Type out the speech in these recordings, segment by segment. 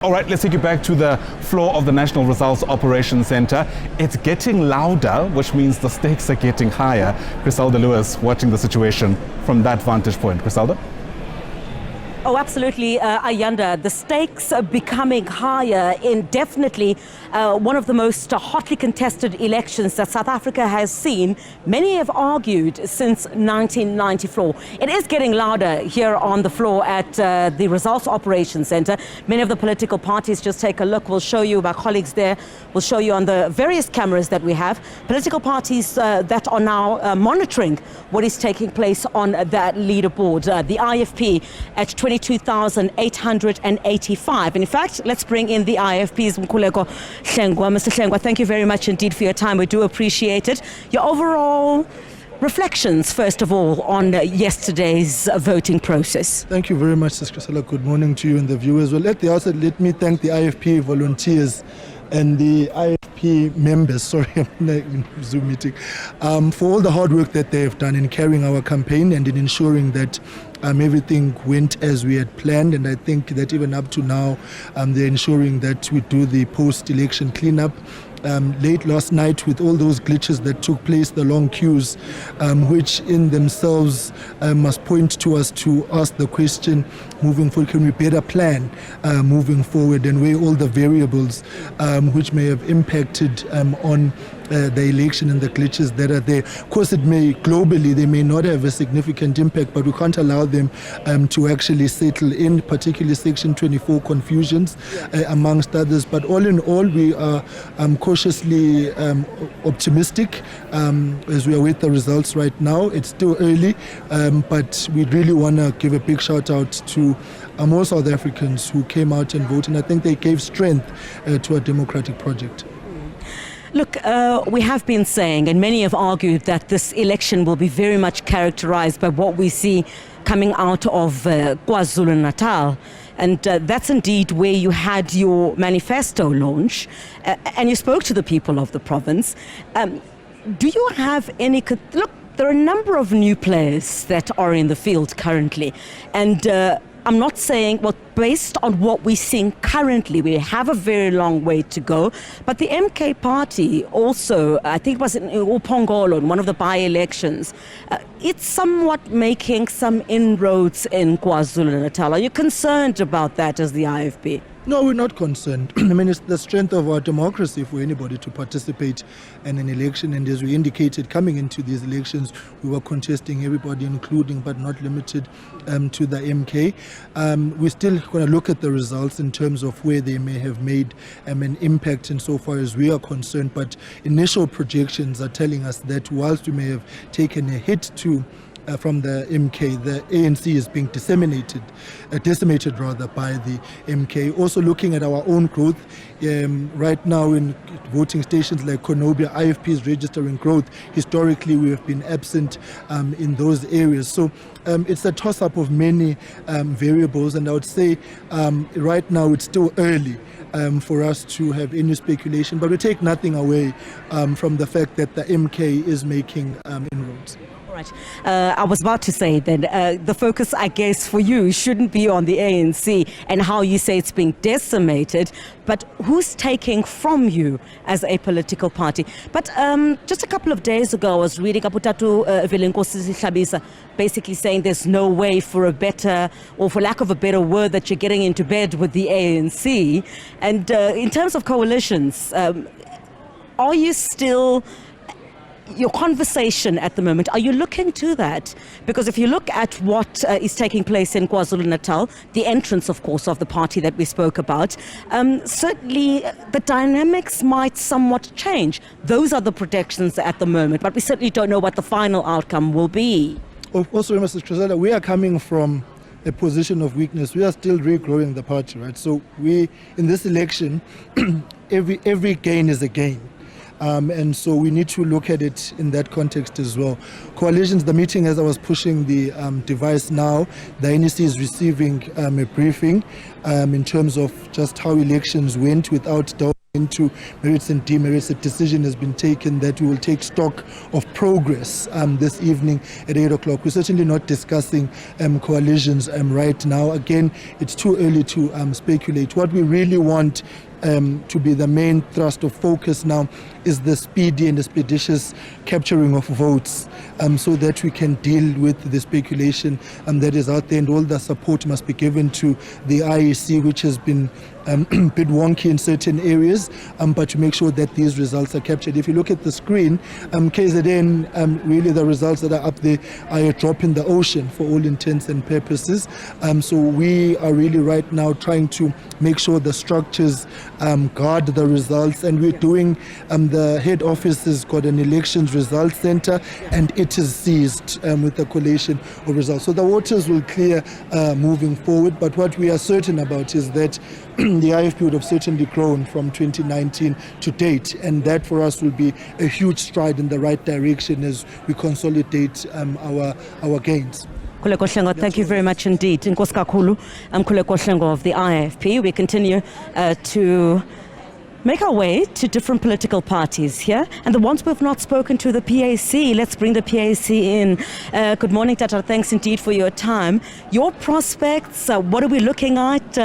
All right, let's take you back to the floor of the National Results Operations Centre. It's getting louder, which means the stakes are getting higher. Chriselda Lewis watching the situation from that vantage point. Chriselda? Oh, absolutely, Ayanda. The stakes are becoming higher in definitely one of the most hotly contested elections that South Africa has seen. Many have argued since 1994. It is getting louder here on the floor at the Results Operations Centre. Many of the political parties, just take a look. We'll show you, my colleagues there will show you on the various cameras that we have. Political parties that are now monitoring what is taking place on that leaderboard. The IFP at 22,885. And in fact, let's bring in the IFP's Mkhuleko Hlengwa. Mr. Hlengwa, thank you very much indeed for your time. We do appreciate it. Your overall reflections, first of all, on yesterday's voting process. Thank you very much, Ms. Chriselda. Good morning to you and the viewers. Well, at the outset, let me thank the IFP volunteers and the IFP members, sorry, I'm in Zoom meeting, for all the hard work that they have done in carrying our campaign and in ensuring that everything went as we had planned. And I think that even up to now, they're ensuring that we do the post-election cleanup. Late last night, with all those glitches that took place, the long queues, which in themselves must point to us to ask the question moving forward, can we better plan moving forward and weigh all the variables which may have impacted on the election and the glitches that are there. Of course, it may globally, they may not have a significant impact, but we can't allow them to actually settle in, particularly Section 24 confusions, amongst others. But all in all, we are cautiously optimistic as we await the results right now. It's still early, but we really want to give a big shout out to more South Africans who came out and voted. And I think they gave strength to our democratic project. Look, we have been saying, and many have argued, that this election will be very much characterized by what we see coming out of KwaZulu-Natal. And that's indeed where you had your manifesto launch, and you spoke to the people of the province. Do you have any... Look, there are a number of new players that are in the field currently, and I'm not saying, well, based on what we're seeing currently, we have a very long way to go. But the MK party also, I think it was in Upongolo, in one of the by-elections, it's somewhat making some inroads in KwaZulu-Natal. Are you concerned about that as the IFP? No, we're not concerned. I mean, it's the strength of our democracy for anybody to participate in an election. And as we indicated, coming into these elections, we were contesting everybody, including but not limited to the MK. We're still going to look at the results in terms of where they may have made an impact insofar as we are concerned. But initial projections are telling us that whilst we may have taken a hit from the MK, the ANC is being decimated by the MK. Also looking at our own growth, right now in voting stations like Konobia, IFP is registering growth. Historically, we have been absent in those areas. So it's a toss-up of many variables, and I would say right now it's still early for us to have any speculation, but we take nothing away from the fact that the MK is making inroads. All right. I was about to say that the focus, I guess, for you shouldn't be on the ANC and how you say it's being decimated, but who's taking from you as a political party. But just a couple of days ago, I was reading Aputatu Vilenkosi basically saying there's no way for a better, or for lack of a better word, that you're getting into bed with the ANC. And in terms of coalitions, are you still... Your conversation at the moment, are you looking to that? Because if you look at what is taking place in KwaZulu-Natal, the entrance, of course, of the party that we spoke about, certainly the dynamics might somewhat change. Those are the projections at the moment, but we certainly don't know what the final outcome will be. Also, Mr. Chriselda, we are coming from a position of weakness. We are still regrowing the party, right? So in this election, every gain is a gain. And so we need to look at it in that context as well. Coalitions, the meeting, as I was pushing the device now, the NEC is receiving a briefing in terms of just how elections went without doubt. into merits and demerits. A decision has been taken that we will take stock of progress this evening at 8 o'clock. We're certainly not discussing coalitions right now. Again, it's too early to speculate. What we really want to be the main thrust of focus now is the speedy and expeditious capturing of votes, so that we can deal with the speculation that is out there, and all the support must be given to the IEC, which has been a bit wonky in certain areas, but to make sure that these results are captured. If you look at the screen, KZN, really the results that are up there are a drop in the ocean for all intents and purposes. So we are really right now trying to make sure the structures guard the results, and we're doing, the head office has got an elections results center, and it is seized with the collation of results. So the waters will clear moving forward, but what we are certain about is that the IFP would have certainly grown from 2019 to date, and that for us will be a huge stride in the right direction as we consolidate our gains. Khuleko Hlengo, thank you very much indeed. Nkosi kakhulu, Khuleko Hlengo of the IFP. We continue to make our way to different political parties here, and the ones we've not spoken to, the PAC. Let's bring the PAC in. Good morning, Tata. Thanks indeed for your time. Your prospects, what are we looking at?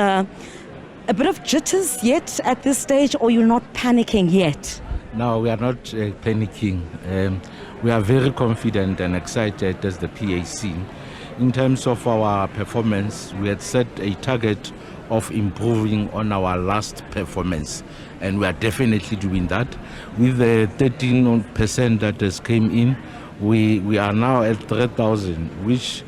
A bit of jitters yet at this stage, or you're not panicking yet? No, we are not panicking. We are very confident and excited as the PAC. In terms of our performance, we had set a target of improving on our last performance, and we are definitely doing that. With the 13% that has came in, we are now at 3,000, which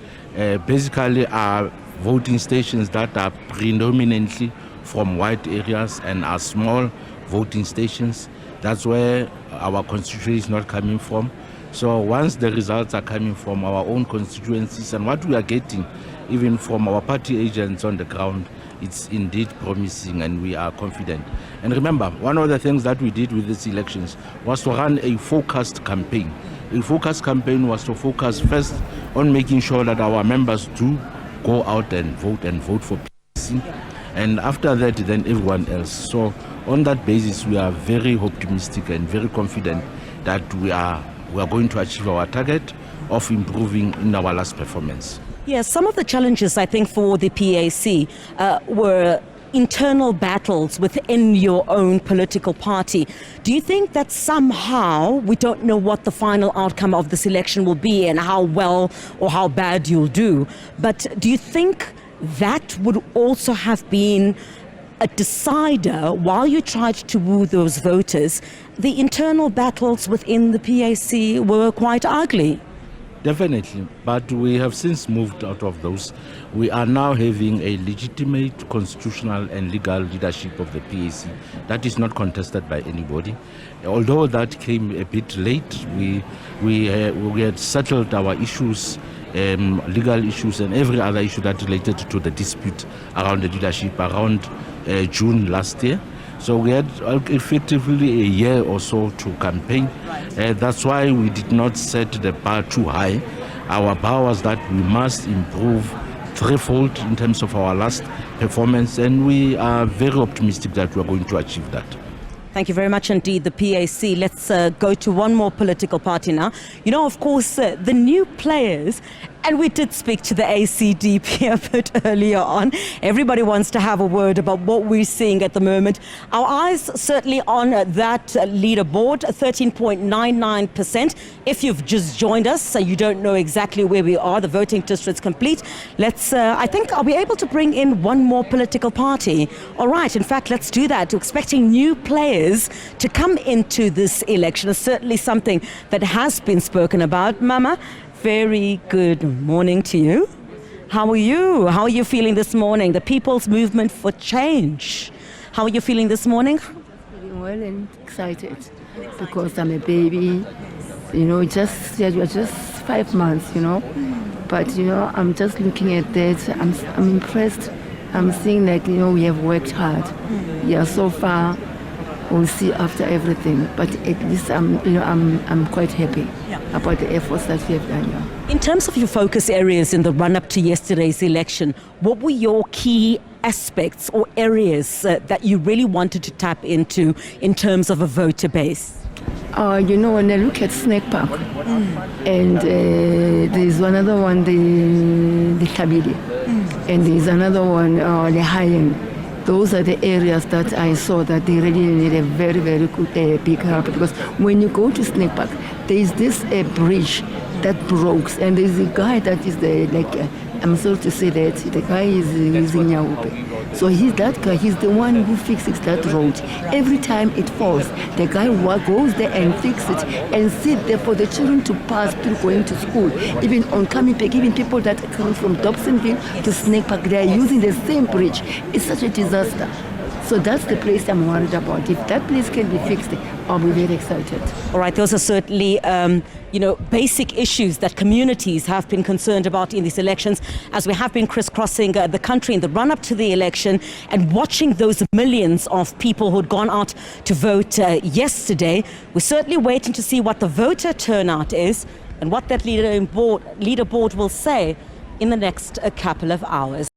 basically are voting stations that are predominantly from white areas and are small voting stations. That's where our constituency is not coming from. So once the results are coming from our own constituencies and what we are getting even from our party agents on the ground, it's indeed promising, and we are confident. And remember, one of the things that we did with these elections was to run a focused campaign. A focused campaign was to focus first on making sure that our members do go out and vote for PAC. And after that, then everyone else. So on that basis, we are very optimistic and very confident that we are going to achieve our target of improving in our last performance. Yes, some of the challenges, I think, for the PAC were internal battles within your own political party. Do you think that somehow, we don't know what the final outcome of this election will be and how well or how bad you'll do, but do you think that would also have been a decider while you tried to woo those voters? The internal battles within the PAC were quite ugly. Definitely, but we have since moved out of those. We are now having a legitimate constitutional and legal leadership of the PAC that is not contested by anybody. Although that came a bit late, we had settled our issues, legal issues and every other issue that related to the dispute around the leadership around June last year. So we had effectively a year or so to campaign. That's why we did not set the bar too high. Our bar was that we must improve threefold in terms of our last performance, and we are very optimistic that we are going to achieve that. Thank you very much indeed, the PAC. Let's go to one more political party now. You know, of course, the new players, and we did speak to the ACDP a bit earlier on. Everybody wants to have a word about what we're seeing at the moment. Our eyes certainly on that leaderboard, 13.99%. If you've just joined us, so you don't know exactly where we are, the voting district's complete. Let's, I think, are we able to bring in one more political party? All right, in fact, let's do that. We're expecting new players to come into this election. It's certainly something that has been spoken about. Mama, very good morning to you. How are you? How are you feeling this morning? The People's Movement for Change. How are you feeling this morning? Feeling well and excited because I'm a baby. You know, you're just 5 months, you know. But, you know, I'm just looking at that. I'm impressed. I'm seeing that, you know, we have worked hard. Yeah, so far. We'll see after everything, but at least I'm quite happy about the efforts that we have done. Yeah. In terms of your focus areas in the run-up to yesterday's election, what were your key aspects or areas that you really wanted to tap into in terms of a voter base? When I look at Snake Park, and there's another one, the Tabili, and there's another one, the High-End. Those are the areas that I saw that they really need a very, very good big help, because when you go to Snake Park, there is this bridge that broke, and there's a guy that is I'm sorry to say that the guy is in Nyaupe. So he's the one who fixes that road. Every time it falls, the guy goes there and fixes it and sit there for the children to pass through going to school. Even on coming back, even people that come from Dobsonville to Snake Park, they are using the same bridge. It's such a disaster. So that's the place I'm worried about. If that place can be fixed, I'll be very excited. All right, those are certainly, basic issues that communities have been concerned about in these elections, as we have been crisscrossing the country in the run-up to the election and watching those millions of people who'd gone out to vote yesterday. We're certainly waiting to see what the voter turnout is and what that leaderboard will say in the next couple of hours.